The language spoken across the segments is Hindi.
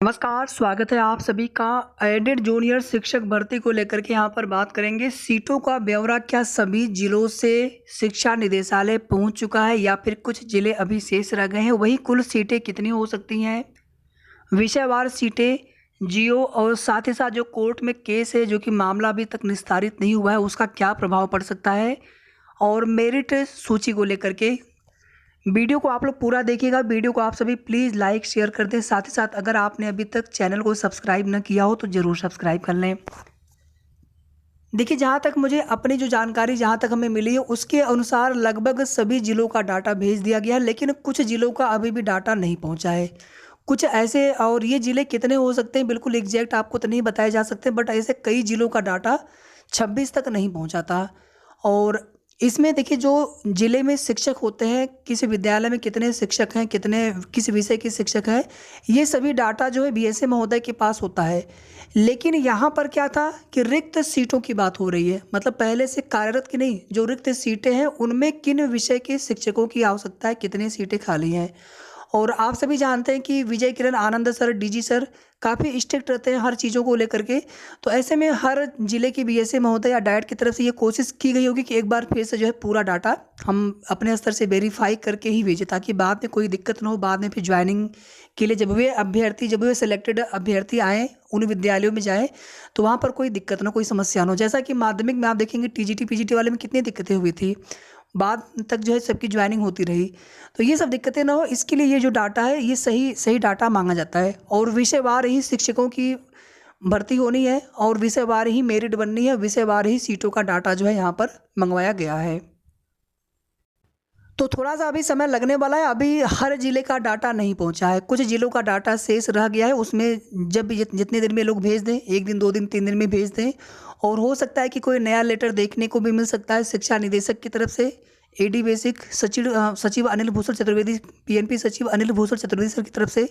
नमस्कार, स्वागत है आप सभी का। एडेड जूनियर शिक्षक भर्ती को लेकर के यहाँ पर बात करेंगे। सीटों का ब्यौरा क्या सभी जिलों से शिक्षा निदेशालय पहुँच चुका है या फिर कुछ जिले अभी शेष रह गए हैं? वही कुल सीटें कितनी हो सकती हैं? विषयवार सीटें, जियो और साथ ही साथ जो कोर्ट में केस है जो कि मामला अभी तक निस्तारित नहीं हुआ है, उसका क्या प्रभाव पड़ सकता है? और मेरिट सूची को लेकर के वीडियो को आप लोग पूरा देखिएगा। वीडियो को आप सभी प्लीज़ लाइक शेयर कर दें। साथ ही साथ अगर आपने अभी तक चैनल को सब्सक्राइब न किया हो तो ज़रूर सब्सक्राइब कर लें। देखिए, जहाँ तक मुझे अपनी जो जानकारी जहाँ तक हमें मिली है उसके अनुसार लगभग सभी ज़िलों का डाटा भेज दिया गया है, लेकिन कुछ ज़िलों का अभी भी डाटा नहीं पहुँचा है। कुछ ऐसे, और ये ज़िले कितने हो सकते हैं बिल्कुल एग्जैक्ट आपको तो नहीं बताए जा सकते, बट ऐसे कई ज़िलों का डाटा 26 तक नहीं पहुँचा था। और इसमें देखिए, जो ज़िले में शिक्षक होते हैं, किसी विद्यालय में कितने शिक्षक हैं, कितने किस विषय के शिक्षक हैं, ये सभी डाटा जो है बीएसए महोदय के पास होता है। लेकिन यहाँ पर क्या था कि रिक्त सीटों की बात हो रही है, मतलब पहले से कार्यरत की नहीं, जो रिक्त सीटें हैं उनमें किन विषय के शिक्षकों की आवश्यकता है, कितनी सीटें खाली हैं। और आप सभी जानते हैं कि Vijay Kiran Anand sir, DG sir काफ़ी स्ट्रिक्ट रहते हैं हर चीज़ों को लेकर के। तो ऐसे में हर जिले की बीएसए महोदय या डाइट की तरफ से ये कोशिश की गई होगी कि एक बार फिर से जो है पूरा डाटा हम अपने स्तर से वेरीफाई करके ही भेजें, ताकि बाद में कोई दिक्कत ना हो। बाद में फिर ज्वाइनिंग के लिए जब वे सिलेक्टेड अभ्यर्थी आएँ, उन विद्यालयों में जाएँ, तो वहाँ पर कोई दिक्कत ना, कोई समस्या ना हो। जैसा कि माध्यमिक में आप देखेंगे टीजीटी पीजीटी वाले में कितनी दिक्कतें हुई थी, बाद तक जो है सबकी ज्वाइनिंग होती रही। तो ये सब दिक्कतें ना हो, इसके लिए ये जो डाटा है ये सही सही डाटा मांगा जाता है। और विषयवार ही शिक्षकों की भर्ती होनी है और विषयवार ही मेरिट बननी है, विषयवार ही सीटों का डाटा जो है यहाँ पर मंगवाया गया है। तो थोड़ा-सा अभी समय लगने वाला है, अभी हर ज़िले का डाटा नहीं पहुँचा है, कुछ ज़िलों का डाटा शेष रह गया है। उसमें जब भी जितने दिन में लोग भेज दें, 1 दिन, 2 दिन, 3 दिन में भेज दें, और हो सकता है कि कोई नया लेटर देखने को भी मिल सकता है शिक्षा निदेशक की तरफ से, एडी बेसिक सचिव अनिल भूषण चतुर्वेदी, पीएनपी सचिव अनिल भूषण चतुर्वेदी सर की तरफ से।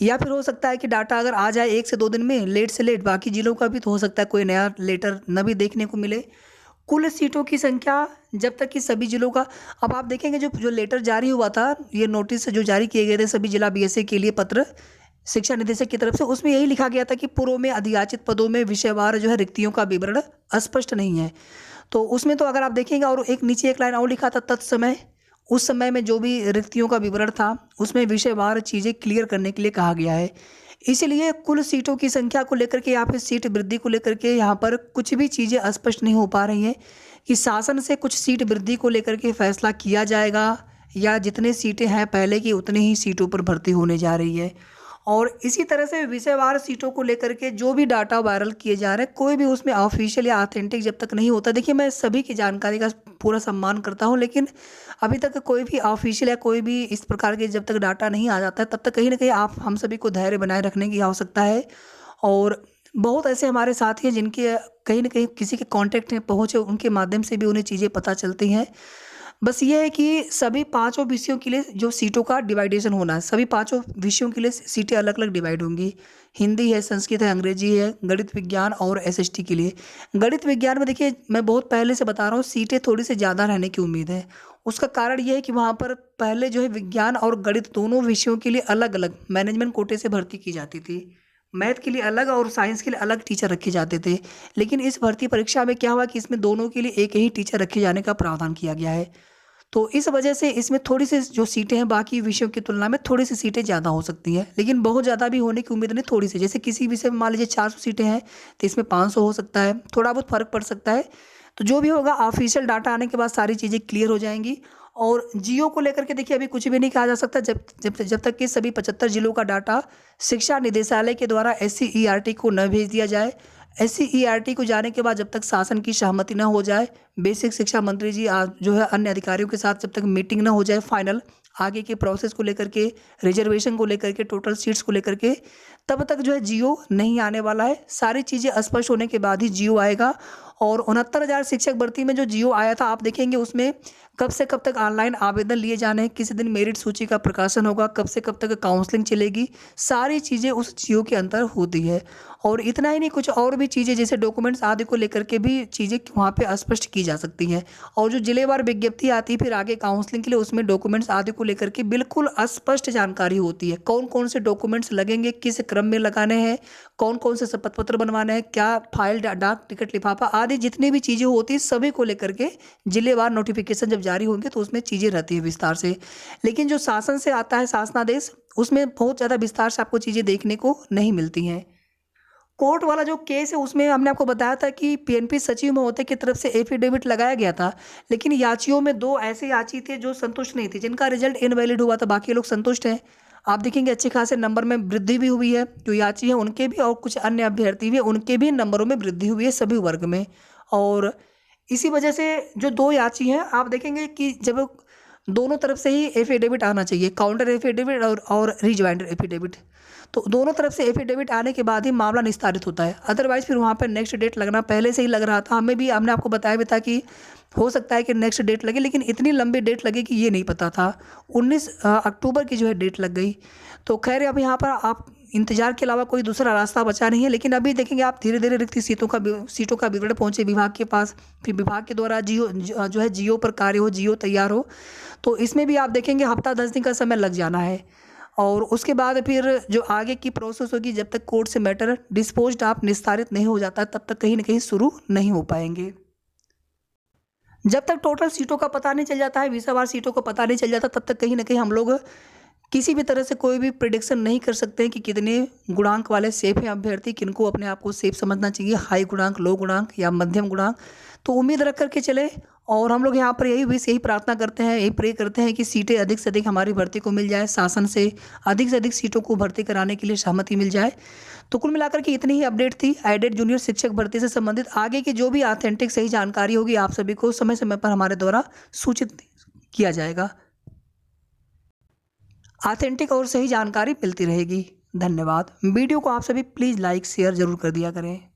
या फिर हो सकता है कि डाटा अगर आ जाए 1 से 2 दिन में, लेट से लेट, बाकी ज़िलों का भी तो हो सकता है कोई नया लेटर न भी देखने को मिले। कुल सीटों की संख्या जब तक कि सभी जिलों का, अब आप देखेंगे जो जो लेटर जारी हुआ था, ये नोटिस जो जारी किए गए थे सभी जिला बीएसए के लिए, पत्र शिक्षा निदेशक की तरफ से, उसमें यही लिखा गया था कि पूर्व में अधियाचित पदों में विषयवार जो है रिक्तियों का विवरण स्पष्ट नहीं है। तो उसमें तो अगर आप देखेंगे, और एक नीचे एक लाइन और लिखा था, तत्समय उस समय में जो भी रिक्तियों का विवरण था उसमें विषयवार चीज़ें क्लियर करने के लिए कहा गया है। इसीलिए कुल सीटों की संख्या को लेकर के या फिर सीट वृद्धि को लेकर के यहाँ पर कुछ भी चीज़ें स्पष्ट नहीं हो पा रही हैं कि शासन से कुछ सीट वृद्धि को लेकर के फैसला किया जाएगा या जितने सीटें हैं पहले की उतनी ही सीटों पर भर्ती होने जा रही है। और इसी तरह से विषयवार सीटों को लेकर के जो भी डाटा वायरल किए जा रहे हैं, कोई भी उसमें ऑफिशियल या ऑथेंटिक जब तक नहीं होता, देखिए मैं सभी की जानकारी का पूरा सम्मान करता हूँ, लेकिन अभी तक कोई भी ऑफिशियल या कोई भी इस प्रकार के जब तक डाटा नहीं आ जाता है, तब तक कहीं ना कहीं आप हम सभी को धैर्य बनाए रखने की आवश्यकता है। और बहुत ऐसे हमारे साथी हैं जिनके कहीं ना कहीं किसी के कांटेक्ट में पहुँचे, उनके माध्यम से भी उन्हें चीज़ें पता चलती हैं। बस ये है कि सभी पाँचों विषयों के लिए जो सीटों का डिवाइडेशन होना है, सभी पाँचों विषयों के लिए सीटें अलग अलग डिवाइड होंगी। हिंदी है, संस्कृत है, अंग्रेजी है, गणित विज्ञान और एसएसटी के लिए। गणित विज्ञान में देखिए, मैं बहुत पहले से बता रहा हूँ, सीटें थोड़ी सी ज़्यादा रहने की उम्मीद है। उसका कारण ये है कि वहाँ पर पहले जो है विज्ञान और गणित दोनों विषयों के लिए अलग अलग मैनेजमेंट कोटे से भर्ती की जाती थी। मैथ के लिए अलग और साइंस के लिए अलग टीचर रखे जाते थे। लेकिन इस भर्ती परीक्षा में क्या हुआ कि इसमें दोनों के लिए एक ही टीचर रखे जाने का प्रावधान किया गया है। तो इस वजह से इसमें थोड़ी सी जो सीटें हैं बाकी विषयों की तुलना में थोड़ी सी सीटें ज़्यादा हो सकती हैं, लेकिन बहुत ज़्यादा भी होने की उम्मीद नहीं, थोड़ी सी। जैसे किसी विषय में मान लीजिए 400 सीटें हैं तो इसमें 500 हो सकता है, थोड़ा बहुत फ़र्क पड़ सकता है। तो जो भी होगा ऑफिशियल डाटा आने के बाद सारी चीज़ें क्लियर हो जाएंगी। और जियो को लेकर के देखिए, अभी कुछ भी नहीं कहा जा सकता जब तक कि सभी 75 जिलों का डाटा शिक्षा निदेशालय के द्वारा SCERT को न भेज दिया जाए। SCERT को जाने के बाद जब तक शासन की सहमति न हो जाए, बेसिक शिक्षा मंत्री जी जो है अन्य अधिकारियों के साथ जब तक मीटिंग न हो जाए फाइनल, आगे के प्रोसेस को लेकर के, रिजर्वेशन को लेकर के, टोटल सीट्स को लेकर के, तब तक जो है जियो नहीं आने वाला है। सारी चीज़ें स्पष्ट होने के बाद ही जियो आएगा। और 69,000 शिक्षक भर्ती में जो जियो आया था, आप देखेंगे उसमें कब से कब तक ऑनलाइन आवेदन लिए जाने हैं, किसी दिन मेरिट सूची का प्रकाशन होगा, कब से कब तक काउंसलिंग चलेगी, सारी चीज़ें उस जियो के अंदर होती है। और इतना ही नहीं, कुछ और भी चीज़ें जैसे डॉक्यूमेंट्स आदि को लेकर के भी चीज़ें वहाँ पे स्पष्ट की जा सकती हैं। और जो जिलेवार विज्ञप्ति आती है फिर आगे काउंसलिंग के लिए, उसमें डॉक्यूमेंट्स आदि को लेकर के बिल्कुल स्पष्ट जानकारी होती है। कौन कौन से डॉक्यूमेंट्स लगेंगे, किस क्रम में लगाने हैं, कौन कौन से शपथ पत्र बनवाने हैं, क्या फाइल, डाक टिकट, लिफाफा आदि जितनी भी चीज़ें होती हैं सभी को लेकर के जिलेवार नोटिफिकेशन जब जारी होंगे तो उसमें चीज़ें रहती है विस्तार से। लेकिन जो शासन से आता है शासनादेश, उसमें बहुत ज़्यादा विस्तार से आपको चीज़ें देखने को नहीं मिलती हैं। कोर्ट वाला जो केस है उसमें हमने आपको बताया था कि पीएनपी सचिव महोदय की तरफ से एफिडेविट लगाया गया था, लेकिन याचियों में 2 ऐसे याची थे जो संतुष्ट नहीं थे, जिनका रिजल्ट इनवैलिड हुआ था, बाकी लोग संतुष्ट हैं। आप देखेंगे अच्छे खासे नंबर में वृद्धि भी हुई है, जो याची है उनके भी और कुछ अन्य अभ्यर्थी भी उनके भी नंबरों में वृद्धि हुई है सभी वर्ग में। और इसी वजह से जो 2 याची हैं, आप देखेंगे कि जब दोनों तरफ से ही एफिडेविट आना चाहिए, काउंटर एफिडेविट और रिजॉइंडर एफिडेविट, तो दोनों तरफ से एफिडेविट आने के बाद ही मामला निस्तारित होता है। अदरवाइज़ फिर वहाँ पर नेक्स्ट डेट लगना पहले से ही लग रहा था, हमने आपको बताया भी था कि हो सकता है कि नेक्स्ट डेट लगे, लेकिन इतनी लंबी डेट लगेगी ये नहीं पता था। 19 अक्टूबर की जो है डेट लग गई। तो खैर अब यहाँ पर आप इंतजार के अलावा कोई दूसरा रास्ता बचा नहीं है, लेकिन अभी देखेंगे आप धीरे धीरे रिक्त सीटों का विवरण पहुँचे विभाग के पास, फिर विभाग के द्वारा जो है जियो पर कार्य हो, जियो तैयार हो, तो इसमें भी आप देखेंगे हफ्ता 10 दिन का समय लग जाना है। और उसके बाद फिर जो आगे की प्रोसेस होगी, जब तक कोर्ट से मैटर डिस्पोज्ड आप निस्तारित नहीं हो जाता तब तक कहीं ना कहीं शुरू नहीं हो पाएंगे। जब तक टोटल सीटों का पता नहीं चल जाता है, विषयवार सीटों का पता नहीं चल जाता, तब तक कहीं ना कहीं हम लोग किसी भी तरह से कोई भी प्रिडिक्शन नहीं कर सकते हैं कि कितने गुणांक वाले सेफ हैं अभ्यर्थी, किनको अपने आप को सेफ समझना चाहिए, हाई गुणांक, लो गुणांक या मध्यम गुणांक। तो उम्मीद रख करके चले, और हम लोग यहाँ पर यही प्रार्थना करते हैं, यही प्रे करते हैं कि सीटें अधिक से अधिक हमारी भर्ती को मिल जाए, शासन से अधिक सीटों को भर्ती कराने के लिए सहमति मिल जाए। तो कुल मिलाकर के इतनी ही अपडेट थी एडेड जूनियर शिक्षक भर्ती से संबंधित। आगे की जो भी ऑथेंटिक सही जानकारी होगी आप सभी को समय समय पर हमारे द्वारा सूचित किया जाएगा। ऑथेंटिक और सही जानकारी मिलती रहेगी। धन्यवाद। वीडियो को आप सभी प्लीज़ लाइक शेयर ज़रूर कर दिया करें।